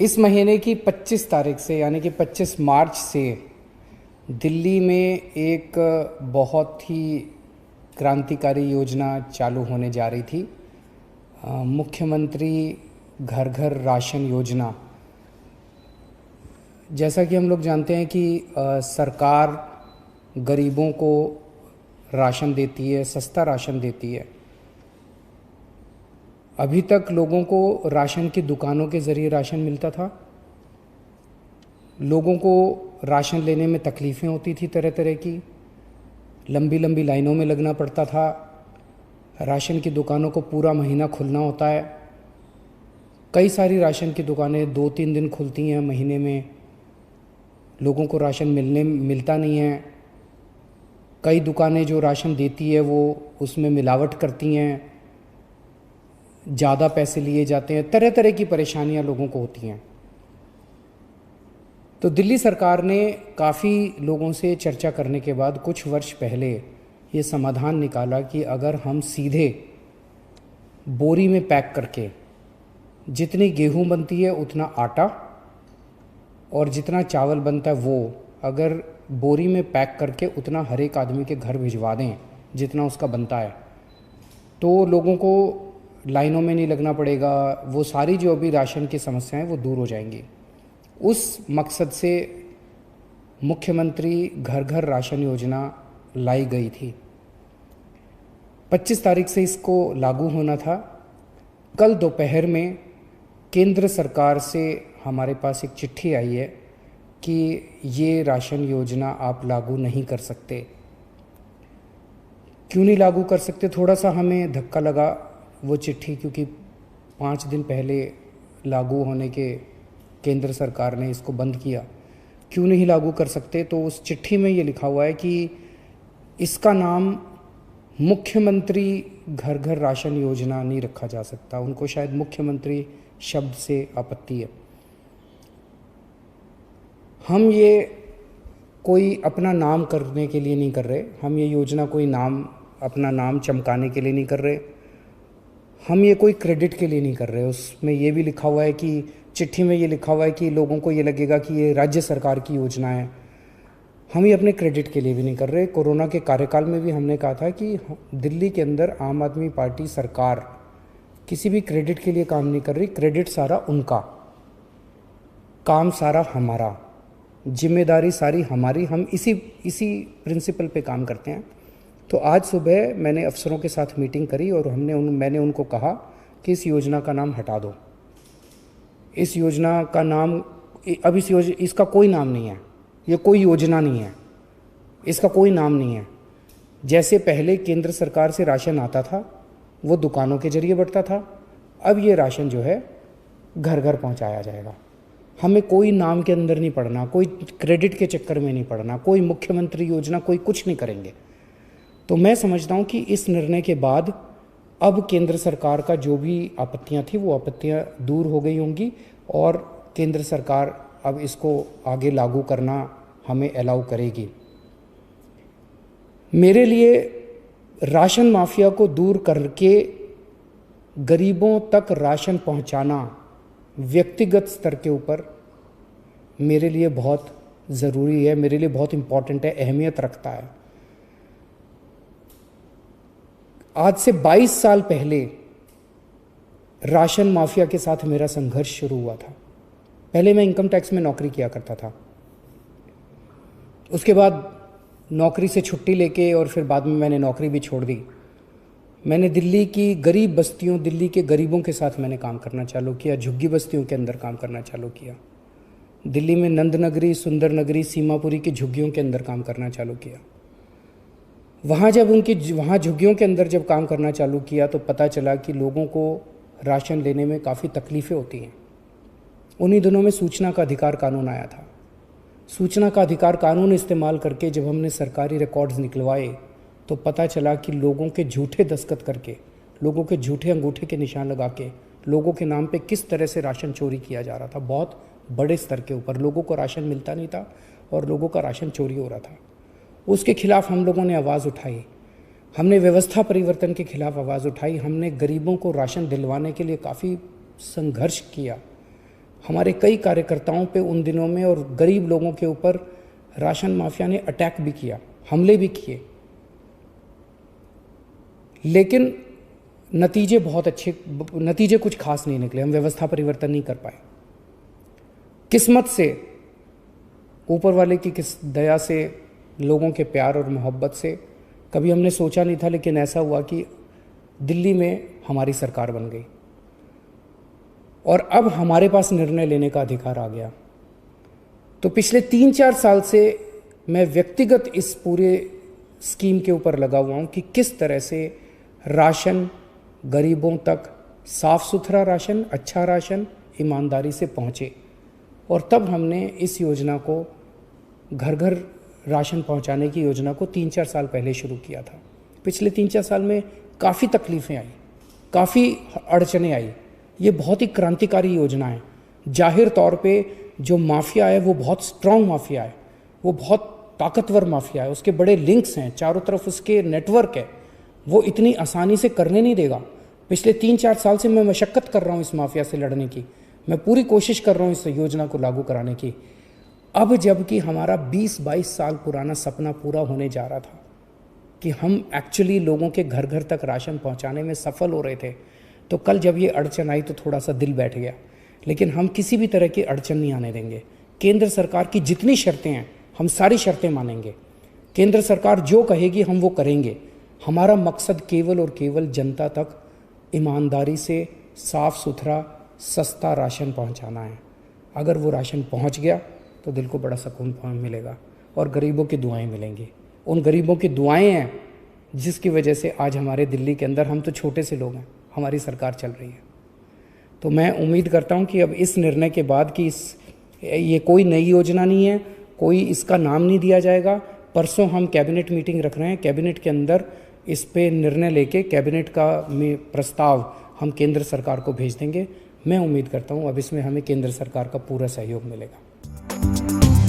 इस महीने की 25 तारीख से यानी कि 25 मार्च से दिल्ली में एक बहुत ही क्रांतिकारी योजना चालू होने जा रही थी। मुख्यमंत्री घर घर राशन योजना। जैसा कि हम लोग जानते हैं कि सरकार गरीबों को राशन देती है, सस्ता राशन देती है। अभी तक लोगों को राशन की दुकानों के ज़रिए राशन मिलता था। लोगों को राशन लेने में तकलीफ़ें होती थी, तरह तरह की लंबी लंबी लाइनों में लगना पड़ता था। राशन की दुकानों को पूरा महीना खुलना होता है। कई सारी राशन की दुकानें 2-3 दिन खुलती हैं महीने में। लोगों को राशन मिलता नहीं है। कई दुकानें जो राशन देती है वो उसमें मिलावट करती हैं, ज़्यादा पैसे लिए जाते हैं। तरह तरह की परेशानियां लोगों को होती हैं। तो दिल्ली सरकार ने काफ़ी लोगों से चर्चा करने के बाद कुछ वर्ष पहले ये समाधान निकाला कि अगर हम सीधे बोरी में पैक करके जितनी गेहूं बनती है उतना आटा और जितना चावल बनता है वो अगर बोरी में पैक करके उतना हर एक आदमी के घर भिजवा दें जितना उसका बनता है, तो लोगों को लाइनों में नहीं लगना पड़ेगा। वो सारी जो अभी राशन की समस्याएं वो दूर हो जाएंगी। उस मकसद से मुख्यमंत्री घर घर राशन योजना लाई गई थी। 25 तारीख से इसको लागू होना था। कल दोपहर में केंद्र सरकार से हमारे पास एक चिट्ठी आई है कि ये राशन योजना आप लागू नहीं कर सकते। क्यों नहीं लागू कर सकते? थोड़ा सा हमें धक्का लगा वो चिट्ठी, क्योंकि 5 दिन पहले लागू होने के केंद्र सरकार ने इसको बंद किया। क्यों नहीं लागू कर सकते? तो उस चिट्ठी में ये लिखा हुआ है कि इसका नाम मुख्यमंत्री घर घर राशन योजना नहीं रखा जा सकता। उनको शायद मुख्यमंत्री शब्द से आपत्ति है। हम ये कोई अपना नाम करने के लिए नहीं कर रहे। हम ये योजना कोई अपना नाम चमकाने के लिए नहीं कर रहे। हम ये कोई क्रेडिट के लिए नहीं कर रहे। उसमें ये भी लिखा हुआ है कि चिट्ठी में ये लिखा हुआ है कि लोगों को ये लगेगा कि ये राज्य सरकार की योजना है। हम ये अपने क्रेडिट के लिए भी नहीं कर रहे। कोरोना के कार्यकाल में भी हमने कहा था कि दिल्ली के अंदर आम आदमी पार्टी सरकार किसी भी क्रेडिट के लिए काम नहीं कर रही। क्रेडिट सारा उनका, काम सारा हमारा, जिम्मेदारी सारी हमारी। हम इसी प्रिंसिपल पे काम करते हैं। तो आज सुबह मैंने अफसरों के साथ मीटिंग करी और मैंने उनको कहा कि इस योजना का नाम हटा दो। इस योजना का नाम अब इसका कोई नाम नहीं है। ये कोई योजना नहीं है, इसका कोई नाम नहीं है। जैसे पहले केंद्र सरकार से राशन आता था वो दुकानों के जरिए बढ़ता था, अब ये राशन जो है घर घर पहुंचाया जाएगा। हमें कोई नाम के अंदर नहीं पड़ना, कोई क्रेडिट के चक्कर में नहीं पड़ना, कोई मुख्यमंत्री योजना, कोई कुछ नहीं करेंगे। तो मैं समझता हूँ कि इस निर्णय के बाद अब केंद्र सरकार का जो भी आपत्तियाँ थी वो आपत्तियाँ दूर हो गई होंगी और केंद्र सरकार अब इसको आगे लागू करना हमें अलाउ करेगी। मेरे लिए राशन माफिया को दूर करके गरीबों तक राशन पहुंचाना व्यक्तिगत स्तर के ऊपर मेरे लिए बहुत ज़रूरी है, मेरे लिए बहुत इम्पॉर्टेंट है, अहमियत रखता है। आज से 22 साल पहले राशन माफिया के साथ मेरा संघर्ष शुरू हुआ था। पहले मैं इनकम टैक्स में नौकरी किया करता था। उसके बाद नौकरी से छुट्टी लेके और फिर बाद में मैंने नौकरी भी छोड़ दी। मैंने दिल्ली की गरीब बस्तियों, दिल्ली के गरीबों के साथ मैंने काम करना चालू किया। झुग्गी बस्तियों के अंदर काम करना चालू किया। दिल्ली में नंद नगरी, सुंदर नगरी, सीमापुरी की झुग्गियों के अंदर काम करना चालू किया। वहाँ झुग्गियों के अंदर जब काम करना चालू किया तो पता चला कि लोगों को राशन लेने में काफ़ी तकलीफ़ें होती हैं। उन्हीं दिनों में सूचना का अधिकार कानून आया था। सूचना का अधिकार कानून इस्तेमाल करके जब हमने सरकारी रिकॉर्ड्स निकलवाए तो पता चला कि लोगों के झूठे दस्तखत करके, लोगों के झूठे अंगूठे के निशान लगा के लोगों के नाम पे किस तरह से राशन चोरी किया जा रहा था। बहुत बड़े स्तर के ऊपर लोगों को राशन मिलता नहीं था और लोगों का राशन चोरी हो रहा था। उसके खिलाफ हम लोगों ने आवाज़ उठाई। हमने व्यवस्था परिवर्तन के खिलाफ आवाज़ उठाई। हमने गरीबों को राशन दिलवाने के लिए काफ़ी संघर्ष किया। हमारे कई कार्यकर्ताओं पे उन दिनों में और गरीब लोगों के ऊपर राशन माफिया ने अटैक भी किया, हमले भी किए, लेकिन नतीजे कुछ खास नहीं निकले। हम व्यवस्था परिवर्तन नहीं कर पाए। किस्मत से, ऊपर वाले की किस दया से, लोगों के प्यार और मोहब्बत से कभी हमने सोचा नहीं था, लेकिन ऐसा हुआ कि दिल्ली में हमारी सरकार बन गई और अब हमारे पास निर्णय लेने का अधिकार आ गया। तो पिछले 3-4 साल से मैं व्यक्तिगत इस पूरे स्कीम के ऊपर लगा हुआ हूँ कि किस तरह से राशन गरीबों तक, साफ सुथरा राशन, अच्छा राशन ईमानदारी से पहुँचे। और तब हमने इस योजना को, घर घर राशन पहुँचाने की योजना को 3-4 साल पहले शुरू किया था। पिछले 3-4 साल में काफ़ी तकलीफ़ें आई, काफ़ी अड़चनें आई। ये बहुत ही क्रांतिकारी योजना है। जाहिर तौर पे जो माफिया है वो बहुत स्ट्रांग माफिया है, वो बहुत ताकतवर माफिया है, उसके बड़े लिंक्स हैं, चारों तरफ उसके नेटवर्क है, वो इतनी आसानी से करने नहीं देगा। पिछले 3-4 साल से मैं मशक्क़त कर रहा हूँ इस माफिया से लड़ने की, मैं पूरी कोशिश कर रहा हूँ इस योजना को लागू कराने की। अब जबकि हमारा 20-22 साल पुराना सपना पूरा होने जा रहा था कि हम एक्चुअली लोगों के घर घर तक राशन पहुँचाने में सफल हो रहे थे, तो कल जब ये अड़चन आई तो थोड़ा सा दिल बैठ गया। लेकिन हम किसी भी तरह की अड़चन नहीं आने देंगे। केंद्र सरकार की जितनी शर्तें हैं हम सारी शर्तें मानेंगे। केंद्र सरकार जो कहेगी हम वो करेंगे। हमारा मकसद केवल और केवल जनता तक ईमानदारी से साफ़ सुथरा सस्ता राशन पहुंचाना है। अगर वो राशन पहुंच गया तो दिल को बड़ा सुकून मिलेगा और गरीबों की दुआएं मिलेंगी। उन गरीबों की दुआएं हैं जिसकी वजह से आज हमारे दिल्ली के अंदर, हम तो छोटे से लोग हैं, हमारी सरकार चल रही है। तो मैं उम्मीद करता हूं कि अब इस निर्णय के बाद कि ये कोई नई योजना नहीं है, कोई इसका नाम नहीं दिया जाएगा। परसों हम कैबिनेट मीटिंग रख रहे हैं, कैबिनेट के अंदर इस पे निर्णय लेके कैबिनेट का प्रस्ताव हम केंद्र सरकार को भेज देंगे। मैं उम्मीद करता हूं अब इसमें हमें केंद्र सरकार का पूरा सहयोग मिलेगा।